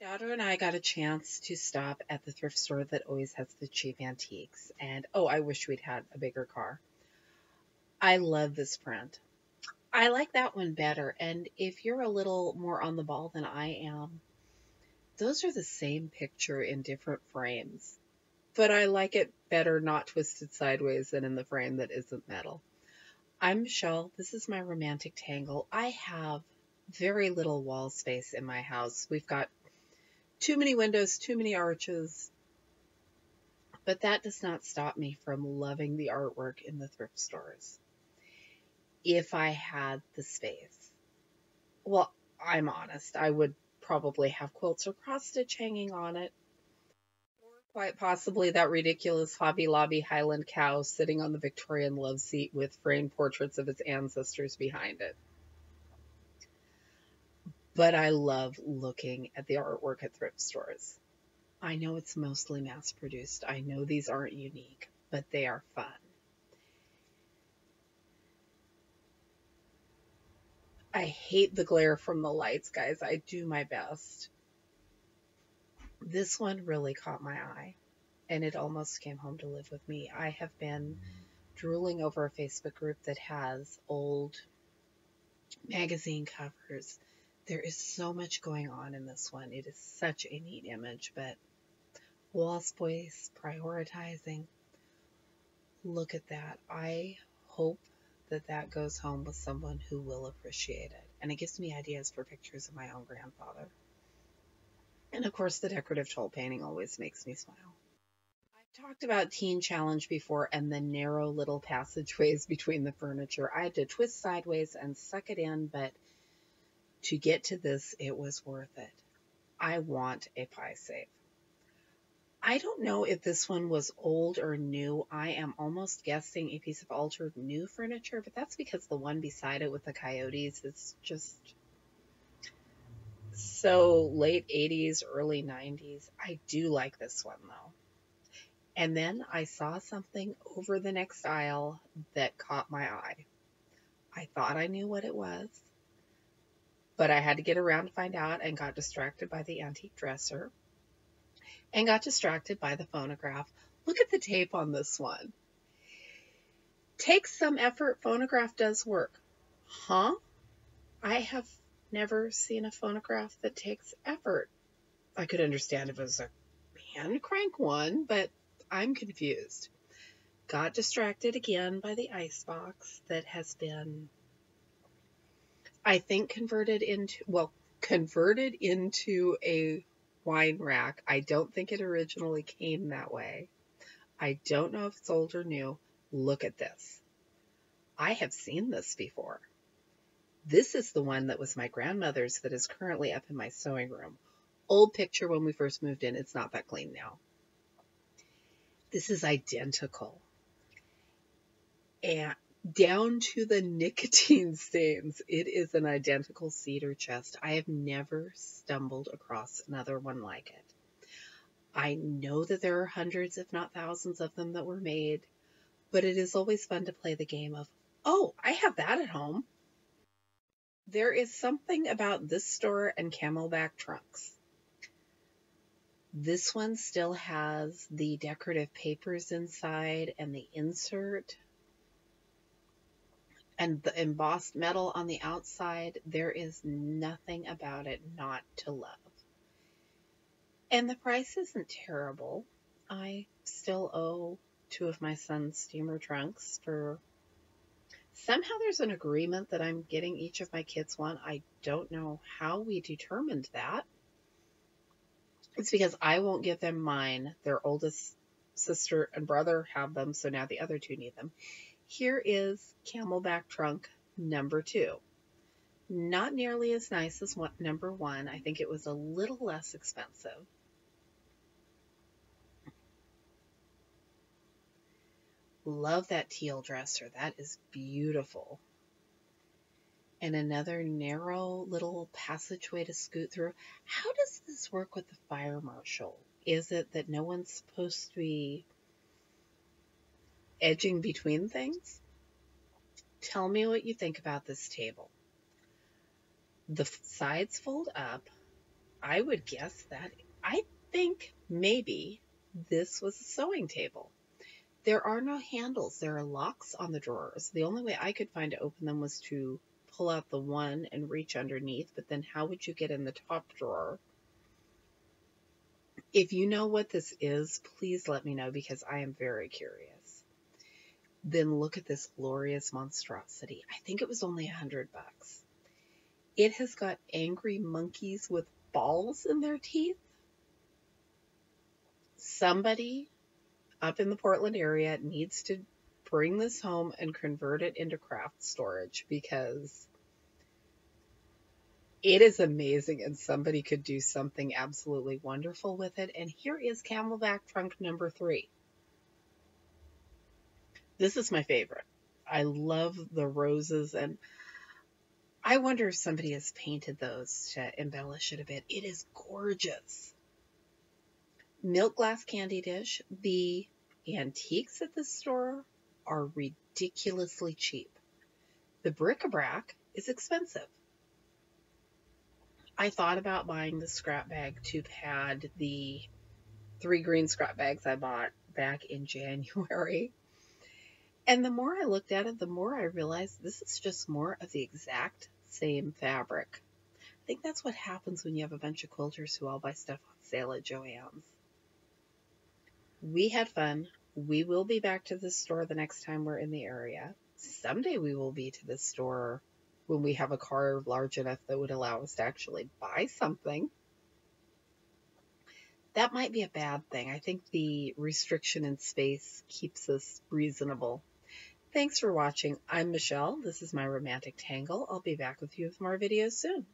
My daughter and I got a chance to stop at the thrift store that always has the cheap antiques. And oh, I wish we'd had a bigger car. I love this print. I like that one better. And if you're a little more on the ball than I am, those are the same picture in different frames. But I like it better not twisted sideways than in the frame that isn't metal. I'm Michelle. This is my romantic tangle. I have very little wall space in my house. We've got too many windows, too many arches, but that does not stop me from loving the artwork in the thrift stores. If I had the space, well, I'm honest, I would probably have quilts or cross stitch hanging on it, or quite possibly that ridiculous Hobby Lobby Highland cow sitting on the Victorian love seat with framed portraits of its ancestors behind it. But I love looking at the artwork at thrift stores. I know it's mostly mass produced. I know these aren't unique, but they are fun. I hate the glare from the lights, guys. I do my best. This one really caught my eye, and it almost came home to live with me. I have been drooling over a Facebook group that has old magazine covers. There is so much going on in this one. It is such a neat image, but wall space, prioritizing. Look at that. I hope that that goes home with someone who will appreciate it. And it gives me ideas for pictures of my own grandfather. And of course, the decorative toll painting always makes me smile. I've talked about Teen Challenge before and the narrow little passageways between the furniture. I had to twist sideways and suck it in, but to get to this, it was worth it. I want a pie safe. I don't know if this one was old or new. I am almost guessing a piece of altered new furniture, but that's because the one beside it with the coyotes is just so late 80s, early 90s. I do like this one though. And then I saw something over the next aisle that caught my eye. I thought I knew what it was, but I had to get around to find out and got distracted by the antique dresser. And got distracted by the phonograph. Look at the tape on this one. Takes some effort, phonograph does work. Huh? I have never seen a phonograph that takes effort. I could understand if it was a hand crank one, but I'm confused. Got distracted again by the icebox that has been, I think, converted into a wine rack. I don't think it originally came that way. I don't know if it's old or new. Look at this. I have seen this before. This is the one that was my grandmother's that is currently up in my sewing room. Old picture when we first moved in. It's not that clean now. This is identical. And down to the nicotine stains. It is an identical cedar chest. I have never stumbled across another one like it. I know that there are hundreds, if not thousands of them that were made, but it is always fun to play the game of, oh, I have that at home. There is something about this store and Camelback trunks. This one still has the decorative papers inside and the insert and the embossed metal on the outside. There is nothing about it not to love. And the price isn't terrible. I still owe 2 of my son's steamer trunks for... Somehow there's an agreement that I'm getting each of my kids one. I don't know how we determined that. It's because I won't give them mine. Their oldest sister and brother have them, so now the other 2 need them. Here is Camelback trunk number 2. Not nearly as nice as number 1. I think it was a little less expensive. Love that teal dresser. That is beautiful. And another narrow little passageway to scoot through. How does this work with the fire marshal? Is it that no one's supposed to be edging between things? Tell me what you think about this table. The sides fold up. I would guess that. I think maybe this was a sewing table. There are no handles. There are locks on the drawers. The only way I could find to open them was to pull out the one and reach underneath, but then how would you get in the top drawer? If you know what this is, please let me know because I am very curious. Then look at this glorious monstrosity. I think it was only $100. It has got angry monkeys with balls in their teeth. Somebody up in the Portland area needs to bring this home and convert it into craft storage because it is amazing and somebody could do something absolutely wonderful with it. And here is Camelback trunk number 3. This is my favorite. I love the roses, and I wonder if somebody has painted those to embellish it a bit. It is gorgeous. Milk glass candy dish. The antiques at this store are ridiculously cheap. The bric-a-brac is expensive. I thought about buying the scrap bag to pad the 3 green scrap bags I bought back in January. And the more I looked at it, the more I realized this is just more of the exact same fabric. I think that's what happens when you have a bunch of quilters who all buy stuff on sale at Joann's. We had fun. We will be back to this store the next time we're in the area. Someday we will be to this store when we have a car large enough that would allow us to actually buy something. That might be a bad thing. I think the restriction in space keeps us reasonable. Thanks for watching. I'm Michelle. This is my romantic tangle. I'll be back with you with more videos soon.